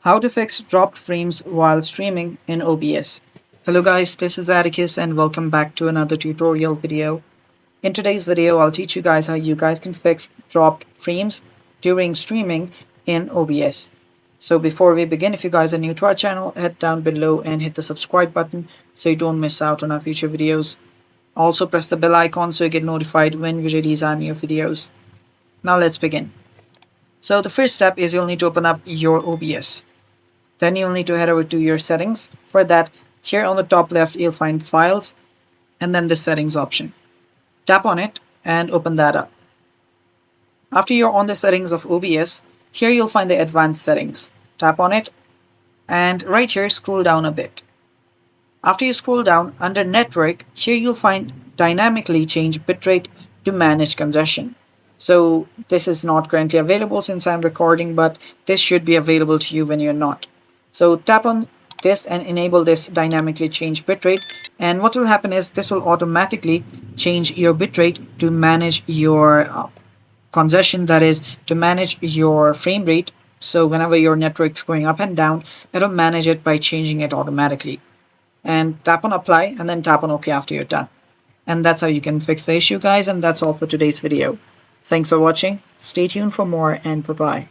How to fix dropped frames while streaming in OBS. Hello guys, this is Atticus and welcome back to another tutorial video. In today's video, I'll teach you guys how you guys can fix dropped frames during streaming in OBS. So before we begin, if you guys are new to our channel, head down below and hit the subscribe button so you don't miss out on our future videos. Also press the bell icon so you get notified when we release our new videos. Now let's begin. So the first step is you'll need to open up your OBS. Then you'll need to head over to your settings. For that, here on the top left, you'll find files and then the settings option. Tap on it and open that up. After you're on the settings of OBS, here you'll find the advanced settings. Tap on it and right here scroll down a bit. After you scroll down under network, here you'll find dynamically change bitrate to manage congestion. So this is not currently available since I'm recording, but this should be available to you when you're not. So tap on this and enable this dynamically change bitrate, and what will happen is this will automatically change your bitrate to manage your congestion, that is to manage your frame rate. So whenever your network's going up and down, it'll manage it by changing it automatically. And tap on apply and then tap on OK after you're done. And that's how you can fix the issue, guys, and that's all for today's video. Thanks for watching. Stay tuned for more, and bye-bye.